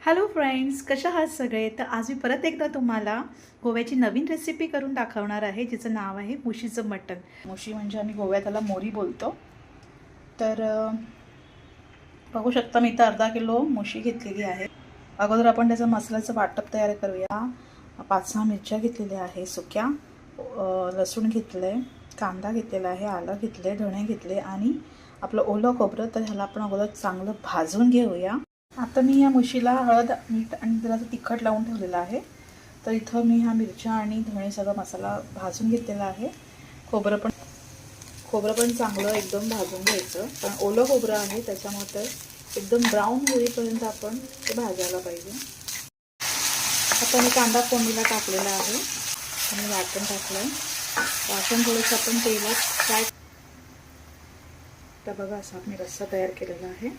Hello friends, कशा आहात सगळे? तर आज मी परत एकदा तुम्हाला गोव्याची नवीन रेसिपी करून दाखवणार आहे, जिचं नाव आहे मुशीचं मटण. मुशी म्हणजे आम्ही गोव्यात त्याला मोरी बोलतो. तर बघू शकता, मी इथं अर्धा किलो मुशी घेतलेली आहे. अगोदर आपण त्याचं मसाल्याचं वाटप तयार करूया. 5-6 मिरच्या घेतलेल्या आहे सुक्या, लसूण घेतलं आहे, कांदा घेतलेला आहे, आलं घेतलं आहे, धणे घेतले आणि आपलं ओलं खोबरं. तर ह्याला आपण अगोदर चांगलं भाजून घेऊया. आता मी या मुशीला हळद, मीठ आणि जरासं तिखट लावून ठेवलेलं आहे. तर इथं मी ह्या मिरच्या आणि धणे सगळा मसाला भाजून घेतलेला आहे. खोबरं पण चांगलं एकदम भाजून घ्यायचं, कारण ओलं खोबरं आहे त्याच्यामुळे तर एकदम ब्राऊन होईपर्यंत आपण ते भाजायला पाहिजे. आता मी कांदा फोडणीला टाकलेला आहे आणि वाटण टाकलं आहे. वाटण थोडंसं आपण तेलात फ्राय. तर बघा, असा मी रस्सा तयार केलेला आहे.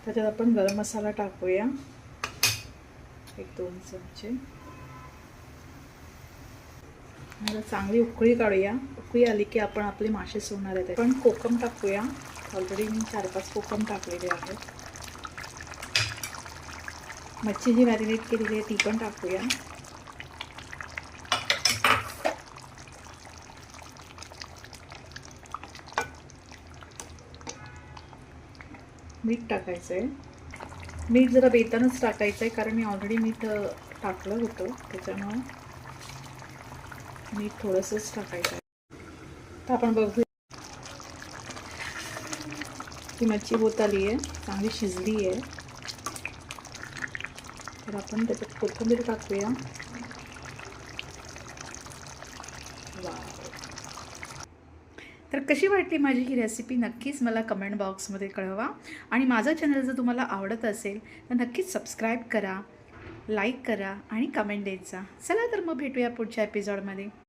त्याच्यात आपण गरम मसाला टाकूया, 1-2 चमचे. चांगली उकळी काढूया. उकळी आली की आपण आपले मासे सोडणार आहेत. पण कोकम टाकूया. ऑलरेडी मी 4-5 कोकम टाकलेले आहेत. मच्छी जी मॅरिनेट केलेली आहे ती पण टाकूया. मीठ टाकायचं आहे. मीठ जरा बेतानच टाकायचं आहे, कारण मी ऑलरेडी मीठ टाकलं होतं, त्याच्यामुळं मीठ थोडंसंच टाकायचं आहे. तर आपण बघूया, ती मच्छी होत आली आहे, चांगली शिजली आहे. तर आपण त्याच्यात कोथिंबीर टाकूया. तर कशी वाटली माझी ही रेसिपी, नक्कीच मला कमेंट बॉक्समध्ये कळवा. आणि माझं चॅनल जर तुम्हाला आवडत असेल तर नक्कीच सबस्क्राईब करा, लाईक करा आणि कमेंट देत जा. चला तर मग भेटूया पुढच्या एपिसोडमध्ये.